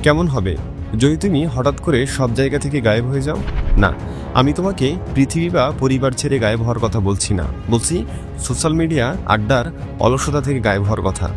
কেমন হবে যদি তুমি হঠাৎ করে সব জায়গা থেকে গায়েব হয়ে যাও? না, আমি তোমাকে পৃথিবী বা পরিবার ছেড়ে গায়েব হওয়ার কথা বলছি না, বলছি সোশ্যাল মিডিয়া আড্ডার অলসতা থেকে গায়েব হওয়ার কথা।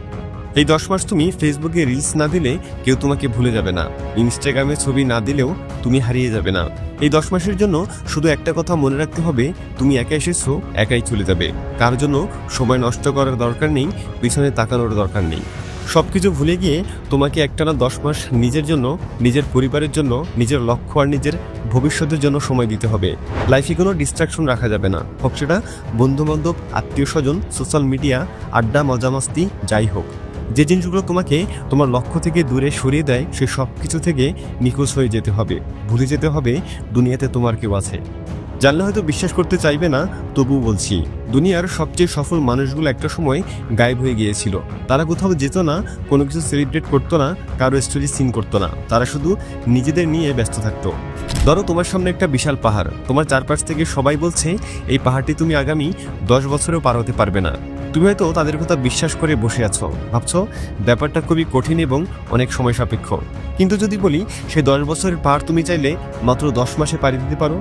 এই 10 মাস তুমি ফেসবুকে রিলস না দিলে কেউ তোমাকে ভুলে যাবে না, ইনস্টাগ্রামে ছবি না দিলেও তুমি হারিয়ে যাবে না। এই 10 মাসের জন্য শুধু একটা কথা মনে রাখতে হবে, তুমি একা এসেছো, একাই চলে যাবে। কার জন্য সময় নষ্ট করার দরকার নেই, পিছনে তাকানোর দরকার নেই। সবকিছু ভুলে গিয়ে তোমাকে একটানা 10 মাস নিজের জন্য, নিজের পরিবারের জন্য, নিজের লক্ষ্য আর নিজের ভবিষ্যতের জন্য সময় দিতে হবে। লাইফে কোনো ডিস্ট্রাকশন রাখা যাবে না, হোক সেটা বন্ধুবান্ধব, আত্মীয় স্বজন, সোশ্যাল মিডিয়া, আড্ডা, মজামাস্তি, যাই হোক। যে জিনিসগুলো তোমাকে তোমার লক্ষ্য থেকে দূরে সরিয়ে দেয়, সে সব কিছু থেকে নিখোঁজ হয়ে যেতে হবে। ভুলে যেতে হবে দুনিয়াতে তোমার কেউ আছে। জানলে হয়তো বিশ্বাস করতে চাইবে না, তবুও বলছি, দুনিয়ার সবচেয়ে সফল মানুষগুলো একটা সময় গায়েব হয়ে গিয়েছিল। তারা কোথাও যেত না, কোনো কিছু সেলিব্রেট করতো না, কারো স্টোরি সিন করতো না। তারা শুধু নিজেদের নিয়ে ব্যস্ত থাকতো। ধরো তোমার সামনে একটা বিশাল পাহাড়, তোমার চারপাশ থেকে সবাই বলছে এই পাহাড়টি তুমি আগামী 10 বছরেও পার হতে পারবে না। তুমি হয়তো তাদের কথা বিশ্বাস করে বসে আছো, ভাবছো ব্যাপারটা খুবই কঠিন এবং অনেক সময় সাপেক্ষ। কিন্তু যদি বলি সেই 10 বছরের পাহাড় তুমি চাইলে মাত্র 10 মাসে পাড়ি দিতে পারো।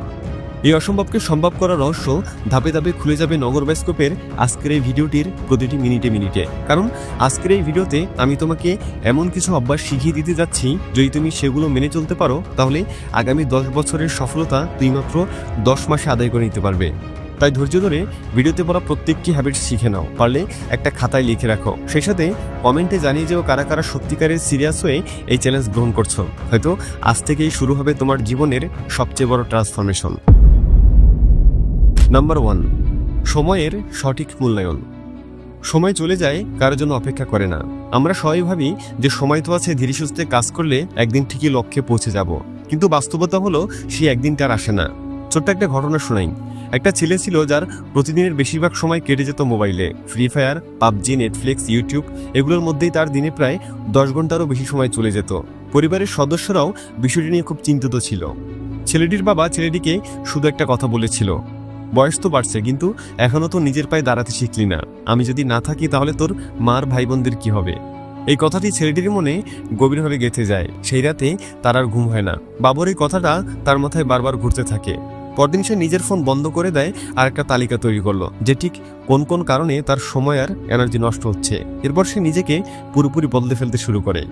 এই অসম্ভবকে সম্ভব করার রহস্য ধাপে ধাপে খুলে যাবে নগর বায়োস্কোপের আজকের এই ভিডিওটির প্রতিটি মিনিটে মিনিটে। কারণ আজকের এই ভিডিওতে আমি তোমাকে এমন কিছু অভ্যাস শিখিয়ে দিতে যাচ্ছি, যদি তুমি সেগুলো মেনে চলতে পারো তাহলে আগামী 10 বছরের সফলতা তুই মাত্র 10 মাসে আদায় করে নিতে পারবে। তাই ধৈর্য ধরে ভিডিওতে পড়া প্রত্যেকটি হ্যাবিট শিখে নাও, পারলে একটা খাতায় লিখে রাখো। সেই সাথে কমেন্টে জানিয়ে যাও কারা কারা সত্যিকারের সিরিয়াস হয়ে এই চ্যালেঞ্জ গ্রহণ করছো। হয়তো আজ থেকেই শুরু হবে তোমার জীবনের সবচেয়ে বড় ট্রান্সফরমেশন। নাম্বার 1, সময়ের সঠিক মূল্যায়ন। সময় চলে যায়, কারোর জন্য অপেক্ষা করে না। আমরা সবাই ভাবি যে সময় তো আছে, ধীরে সুস্থে কাজ করলে একদিন ঠিকই লক্ষ্যে পৌঁছে যাব। কিন্তু বাস্তবতা হলো সেই একদিনটা আর আসে না। ছোট্ট একটা ঘটনা শোনাই। একটা ছেলে ছিল যার প্রতিদিনের বেশিরভাগ সময় কেটে যেত মোবাইলে। Free fire, PUBG, Netflix, YouTube, এগুলোর মধ্যেই তার দিনে প্রায় 10 ঘন্টারও বেশি সময় চলে যেত। পরিবারের সদস্যরাও বিষয়টি নিয়ে খুব চিন্তিত ছিল। ছেলেটির বাবা ছেলেটিকে শুধু একটা কথা বলেছিল, বয়স তো বাড়ছে, কিন্তু এখনো তো নিজের পায়ে দাঁড়াতে শিখলি না। আমি যদি না থাকি তাহলে তোর মার ভাই বোনদের কি হবে? এই কথাটি ছেলেটির মনে গভীরভাবে গেঁথে যায়। সেই রাতে তার আর ঘুম হয় না। বাবার এই কথাটা তার মাথায় বারবার ঘুরতে থাকে। পরদিন সে নিজের ফোন বন্ধ করে দেয় আর একটা তালিকা তৈরি করলো যে ঠিক কোন কোন কারণে তার সময় আর এনার্জি নষ্ট হচ্ছে। এরপর সে নিজেকে পুরোপুরি বদলে ফেলতে শুরু করে।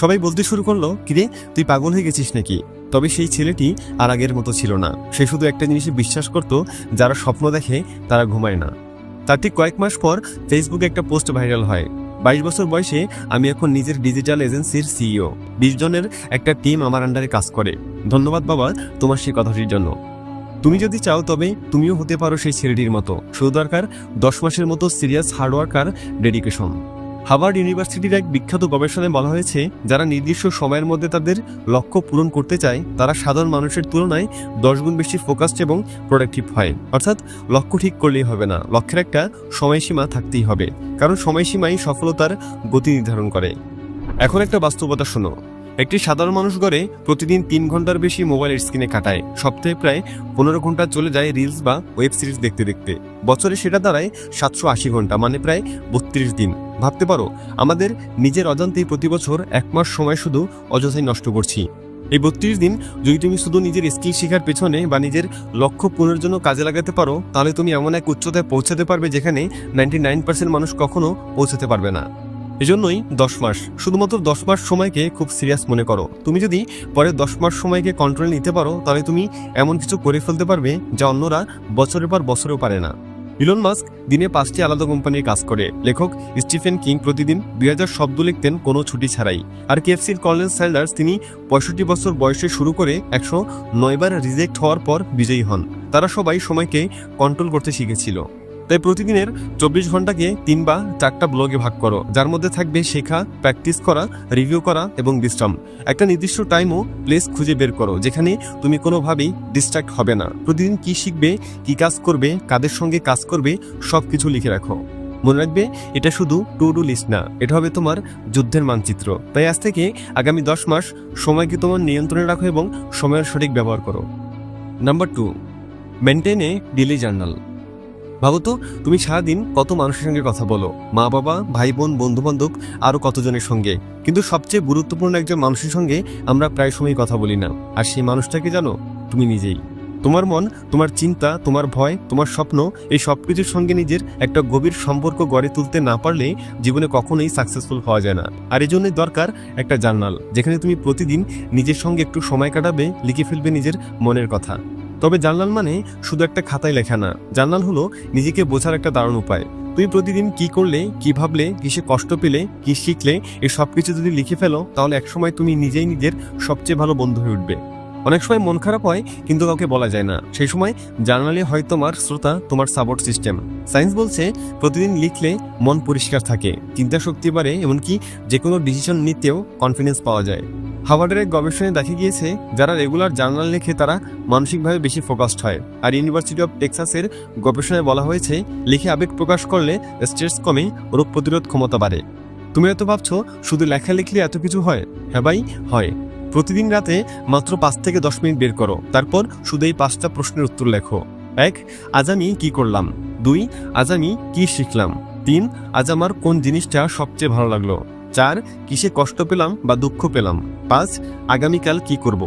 সবাই বলতে শুরু করলো, কিরে তুই পাগল হয়ে গেছিস নাকি? তবে সেই ছেলেটি আর আগের মতো ছিল না। সে শুধু একটা জিনিসে বিশ্বাস করত, যারা স্বপ্ন দেখে তারা ঘুমায় না। তার ঠিক কয়েক মাস পর ফেসবুকে একটা পোস্ট ভাইরাল হয়, 22 বছর বয়সে আমি এখন নিজের ডিজিটাল এজেন্সির সিইও। 20 জনের একটা টিম আমার আন্ডারে কাজ করে। ধন্যবাদ বাবা তোমার সেই কথাটির জন্য। তুমি যদি চাও তবে তুমিও হতে পারো সেই ছেলেটির মতো। শুধু দরকার 10 মাসের মতো সিরিয়াস হার্ডওয়ার্ক আর ডেডিকেশন। হার্ভার্ড ইউনিভার্সিটির এক বিখ্যাত গবেষণায় বলা হয়েছে, যারা নির্দিষ্ট সময়ের মধ্যে তাদের লক্ষ্য পূরণ করতে চায় তারা সাধারণ মানুষের তুলনায় 10 গুণ বেশি ফোকাসড এবং প্রোডাক্টিভ হয়। অর্থাৎ লক্ষ্য ঠিক করলেই হবে না, লক্ষ্যের একটা সময়সীমা থাকতেই হবে। কারণ সময়সীমাই সফলতার গতি নির্ধারণ করে। এখন একটা বাস্তবতা শোনো। একটি সাধারণ মানুষ গড়ে প্রতিদিন 3 ঘন্টার বেশি মোবাইলের স্ক্রিনে কাটায়। সপ্তাহে প্রায় 15 ঘন্টা চলে যায় রিলস বা ওয়েব সিরিজ দেখতে দেখতে। বছরে সেটা দাঁড়ায় 780 ঘন্টা, মানে প্রায় 32 দিন। ভাবতে পারো, আমাদের নিজের অজান্তেই প্রতি বছর 1 মাস সময় শুধু অযথাই নষ্ট করছি। এই 32 দিন যদি তুমি শুধু নিজের স্কিল শেখার পেছনে বা নিজের লক্ষ্য পূরণের জন্য কাজে লাগাতে পারো, তাহলে তুমি এমন এক উচ্চতায় পৌঁছাতে পারবে যেখানে 99% মানুষ কখনো পৌঁছাতে পারবে না। এজন্যই 10 মাস, শুধুমাত্র 10 মাস সময়কে খুব সিরিয়াস মনে করো। তুমি যদি পরের 10 মাস সময়কে কন্ট্রোল নিতে পারো, তাহলে তুমি এমন কিছু করে ফেলতে পারবে যা অন্যরা বছরের পর বছরেও পারে না। ইলন মাস্ক দিনে 5টি আলাদা কোম্পানির কাজ করে। লেখক স্টিফেন কিং প্রতিদিন 2000 শব্দ লিখতেন কোনো ছুটি ছাড়াই। আর কেএফসির কর্নেল স্যান্ডার্স, তিনি 65 বছর বয়সে শুরু করে 109 বার রিজেক্ট হওয়ার পর বিজয়ী হন। তারা সবাই সময়কে কন্ট্রোল করতে শিখেছিল। তাই প্রতিদিনের 24 ঘন্টাকে 3 বা 4টা ব্লগে ভাগ করো, যার মধ্যে থাকবে শেখা, প্র্যাকটিস করা, রিভিউ করা এবং বিশ্রাম। একটা নির্দিষ্ট টাইম ও প্লেস খুঁজে বের করো যেখানে তুমি কোনোভাবেই ডিস্ট্রাক্ট হবে না। প্রতিদিন কি শিখবে, কি কাজ করবে, কাদের সঙ্গে কাজ করবে, সব কিছু লিখে রাখো। মনে রাখবে, এটা শুধু টু ডু লিস্ট না, এটা হবে তোমার যুদ্ধের মানচিত্র। তাই আজ থেকে আগামী 10 মাস সময়কে তোমার নিয়ন্ত্রণে রাখো এবং সময়ের সঠিক ব্যবহার করো। Number 2, maintain a daily journal. ভাবো তো, তুমি সারাদিন কত মানুষের সঙ্গে কথা বলো, মা বাবা, ভাই বোন, বন্ধু বান্ধব, আরো কতজনের সঙ্গে, কিন্তু সবচেয়ে গুরুত্বপূর্ণ একজন মানুষের সঙ্গে আমরা প্রায় সময় কথা বলি না। আর সেই মানুষটাকে জানো? তুমি নিজেই। তোমার মন, তোমার চিন্তা, তোমার ভয়, তোমার স্বপ্ন, এই সবকিছুর সঙ্গে নিজের একটা গভীর সম্পর্ক গড়ে তুলতে না পারলে জীবনে কখনোই সাকসেসফুল হওয়া যায় না। আর এই জন্যই দরকার একটা জার্নাল, যেখানে তুমি প্রতিদিন নিজের সঙ্গে একটু সময় কাটাবে, লিখে ফেলবে নিজের মনের কথা। তবে জার্নাল মানে শুধু একটা খাতায় লেখা না, জার্নাল হলো নিজেকে বোঝার একটা দারুণ উপায়। তুমি প্রতিদিন কি করলে, কি ভাবলে, কিসে কষ্ট পেলে, কি শিখলে, এই সবকিছু যদি লিখে ফেলো, তাহলে একসময় তুমি নিজেই নিজের সবচেয়ে ভালো বন্ধু হয়ে উঠবে। অনেক সময় মন খারাপ হয়, কিন্তু কাউকে বলা যায় না। সেই সময় জার্নালে হয় তোমার শ্রোতা, তোমার সাপোর্ট সিস্টেম। সায়েন্স বলছে প্রতিদিন লিখলে মন পরিষ্কার থাকে, চিন্তা শক্তি বাড়ে, এমনকি যে কোনো ডিসিশন নিতেও কনফিডেন্স পাওয়া যায়। হার্ভার্ডের এক গবেষণায় দেখা গিয়েছে, যারা রেগুলার জার্নাল লেখে তারা মানসিকভাবে বেশি ফোকাসড হয়। আর ইউনিভার্সিটি অফ টেক্সাসের গবেষণায় বলা হয়েছে, লিখে আবেগ প্রকাশ করলে স্ট্রেস কমে, রোগ প্রতিরোধ ক্ষমতা বাড়ে। তুমি হয়তো ভাবছো শুধু লেখা লিখলে এত কিছু হয়? হ্যাঁ ভাই, হয়। প্রতিদিন রাতে মাত্র 5 থেকে 10 মিনিট বের করো, তারপর শুধু এই 5টা প্রশ্নের উত্তর লেখো। 1, আজ আমি কি করলাম? 2, আজ আমি কি শিখলাম? 3, আজ আমার কোন জিনিসটা সবচেয়ে ভালো লাগলো? 4, কিসে কষ্ট পেলাম বা দুঃখ পেলাম? 5, আগামীকাল কি করব?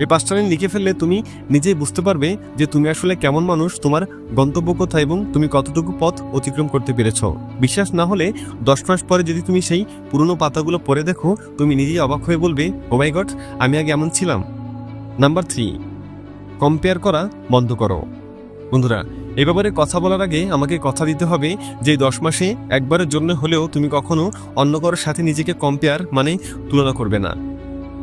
এই 5টা লাইন লিখে ফেললে তুমি নিজেই বুঝতে পারবে যে তুমি আসলে কেমন মানুষ, তোমার গন্তব্য কোথায় এবং তুমি কতটুকু পথ অতিক্রম করতে পেরেছ। বিশ্বাস না হলে 10 মাস পরে যদি তুমি সেই পুরনো পাতাগুলো পড়ে দেখো, তুমি নিজেই অবাক হয়ে বলবে, ও মাই গড, আমি আগে এমন ছিলাম। নাম্বার 3, কম্পেয়ার করা বন্ধ করো। বন্ধুরা, এই ব্যাপারে কথা বলার আগে আমাকে কথা দিতে হবে যে 10 মাসে একবারের জন্য হলেও তুমি কখনো অন্য কারোর সাথে নিজেকে কম্পেয়ার মানে তুলনা করবে না।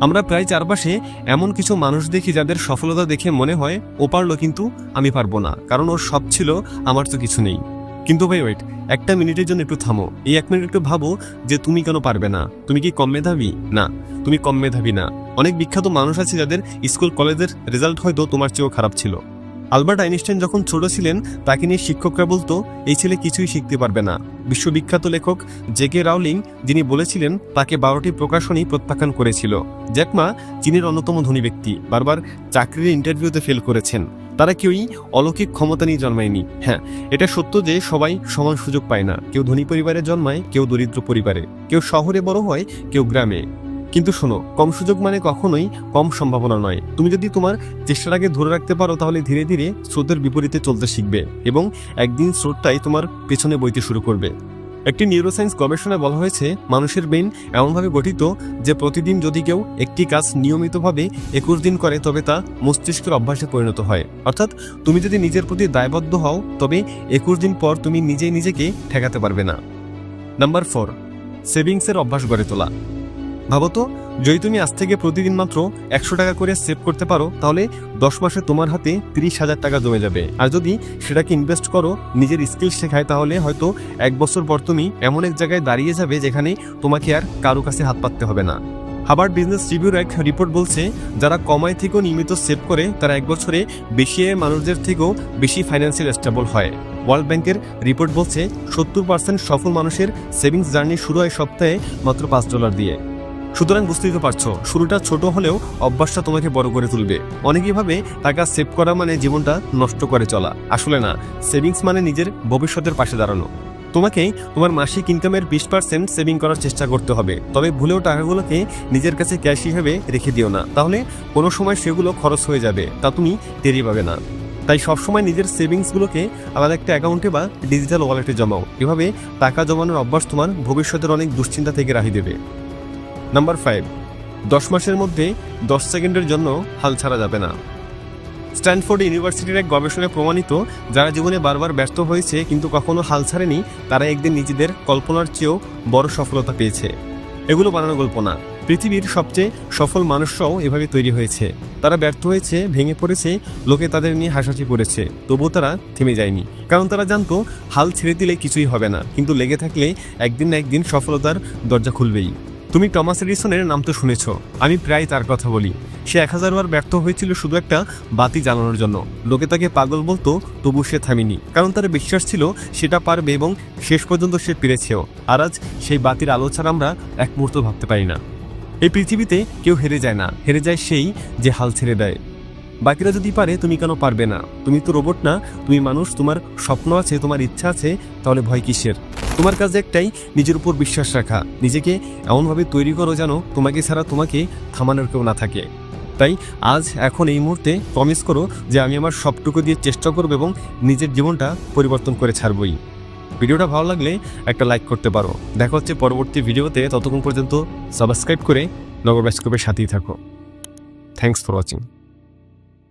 আমরা প্রায় চারপাশে এমন কিছু মানুষ দেখি যাদের সফলতা দেখে মনে হয় ও পারলো কিন্তু আমি পারবো না, কারণ ওর সব ছিল, আমার তো কিছু নেই। কিন্তু ভাই ওয়েট, একটা মিনিটের জন্য একটু থামো। এই 1 মিনিট একটু ভাবো যে তুমি কেন পারবে না? তুমি কি কম মেধাবী? না, তুমি কম মেধাবী না। অনেক বিখ্যাত মানুষ আছে যাদের স্কুল কলেজের রেজাল্ট হয়তো তোমার চেয়েও খারাপ ছিল। আলবার্ট আইনস্টাইন যখন ছোট ছিলেন, তাকে নিয়ে শিক্ষকরা বলতো, এই ছেলে কিছুই শিখতে পারবে না। বিশ্ববিখ্যাত লেখক জেকে রাউলিং, যিনি বলেছিলেন, তাকে 12টি প্রকাশনী প্রত্যাখ্যান করেছিল। জ্যাক মা চীনের অন্যতম ধনী ব্যক্তি, বারবার চাকরির ইন্টারভিউতে ফেল করেছেন। তারা কেউই অলৌকিক ক্ষমতা নিয়ে জন্মায়নি। হ্যাঁ, এটা সত্য যে সবাই সমান সুযোগ পায় না। কেউ ধনী পরিবারে জন্মায়, কেউ দরিদ্র পরিবারে, কেউ শহরে বড় হয়, কেউ গ্রামে। কিন্তু শোনো, কম সুযোগ মানে কখনোই কম সম্ভাবনা নয়। তুমি যদি তোমার চেষ্টাটাকে ধরে রাখতে পারো, তাহলে ধীরে ধীরে স্রোতের বিপরীতে চলতে শিখবে এবং একদিন স্রোতটাই তোমার পেছনে বইতে শুরু করবে। একটি নিউরোসায়েন্স গবেষণায় বলা হয়েছে, মানুষের ব্রেন এমনভাবে গঠিত যে প্রতিদিন যদি কেউ একটি কাজ নিয়মিতভাবে 21 দিন করে, তবে তা মস্তিষ্কের অভ্যাসে পরিণত হয়। অর্থাৎ তুমি যদি নিজের প্রতি দায়বদ্ধ হও, তবে 21 দিন পর তুমি নিজেই নিজেকে ঠেকাতে পারবে না। নাম্বার 4, সেভিংসের অভ্যাস গড়ে তোলা। ভাবো তো, যদি তুমি আজ থেকে প্রতিদিন মাত্র 100 টাকা করে সেভ করতে পারো, তাহলে 10 মাসে তোমার হাতে 30,000 টাকা জমে যাবে। আর যদি সেটাকে ইনভেস্ট করো, নিজের স্কিল শেখায়, তাহলে হয়তো 1 বছর পর তুমি এমন এক জায়গায় দাঁড়িয়ে যাবে যেখানে তোমাকে আর কারো কাছে হাত পাততে হবে না। হার্ভার্ড বিজনেস রিভিউর এক রিপোর্ট বলছে, যারা কমায় থেকেও নিয়মিত সেভ করে, তারা 1 বছরে বেশি আয়ের মানুষদের থেকেও বেশি ফাইন্যান্সিয়াল স্টেবল হয়। ওয়ার্ল্ড ব্যাংকের রিপোর্ট বলছে, 70% সফল মানুষের সেভিংস জার্নি শুরু হয় সপ্তাহে মাত্র $5 দিয়ে। সুতরাং বুঝতেই তো পারছো, শুরুটা ছোট হলেও অভ্যাসটা তোমাকে বড় করে তুলবে। অনেকেই ভাবে টাকা সেভ করা মানে জীবনটা নষ্ট করে চলা। আসলে না, সেভিংস মানে নিজের ভবিষ্যতের পাশে দাঁড়ানো। তোমাকে তোমার মাসিক ইনকামের 20% সেভিং করার চেষ্টা করতে হবে। তবে ভুলেও টাকাগুলোকে নিজের কাছে ক্যাশ হিসেবে রেখে দিও না, তাহলে কোনো সময় সেগুলো খরচ হয়ে যাবে, তা তুমি টেরই পাবে না। তাই সবসময় নিজের সেভিংসগুলোকে আলাদা একটা অ্যাকাউন্টে বা ডিজিটাল ওয়ালেটে জমাও। এভাবে টাকা জমানোর অভ্যাস তোমার ভবিষ্যতের অনেক দুশ্চিন্তা থেকে রাহি দেবে। নাম্বার 5, 10 মাসের মধ্যে 10 সেকেন্ডের জন্য হাল ছাড়া যাবে না। স্ট্যানফোর্ড ইউনিভার্সিটির এক গবেষণায় প্রমাণিত, যারা জীবনে বারবার ব্যর্থ হয়েছে কিন্তু কখনো হাল ছাড়েনি, তারা একদিন নিজেদের কল্পনার চেয়েও বড় সফলতা পেয়েছে। এগুলো বানানো গল্প না, পৃথিবীর সবচেয়ে সফল মানুষরাও এভাবে তৈরি হয়েছে। তারা ব্যর্থ হয়েছে, ভেঙে পড়েছে, লোকে তাদের নিয়ে হাসাহাসি করেছে, তবুও তারা থেমে যায়নি। কারণ তারা জানতো, হাল ছেড়ে দিলে কিছুই হবে না, কিন্তু লেগে থাকলে একদিন না একদিন সফলতার দরজা খুলবেই। তুমি টমাস এডিসনের নাম তো শুনেছ, আমি প্রায় তার কথা বলি। সে 1000 বার ব্যর্থ হয়েছিল শুধু একটা বাতি জ্বালানোর জন্য। লোকে তাকে পাগল বলতো, তবু সে থামেনি, কারণ তার বিশ্বাস ছিল সেটা পারবে এবং শেষ পর্যন্ত সে পেরেছেও। আর আজ সেই বাতির আলো ছাড়া আমরা এক মুহূর্ত ভাবতে পারি না। এই পৃথিবীতে কেউ হেরে যায় না, হেরে যায় সেই যে হাল ছেড়ে দেয়। বাকিরা যদি পারে তুমি কেন পারবে না? তুমি তো রোবট না, তুমি মানুষ, তোমার স্বপ্ন আছে, তোমার ইচ্ছা আছে, তাহলে ভয় কিসের? তোমার কাজ একটাই, নিজের উপর বিশ্বাস রাখা, নিজেকে এমনভাবে তৈরি করো যেন তোমাকে ছাড়া তোমাকে থামানোর কেউ না থাকে। তাই আজ এখন এই মুহূর্তে প্রমিস করো যে আমি আমার সবটুকু দিয়ে চেষ্টা করব এবং নিজের জীবনটা পরিবর্তন করে ছাড়বই। ভিডিওটা ভালো লাগলে একটা লাইক করতে পারো। দেখা হচ্ছে পরবর্তী ভিডিওতে, ততক্ষণ পর্যন্ত সাবস্ক্রাইব করে নগর ব্যাস্কোপের সাথেই থাকো। Thanks for watching.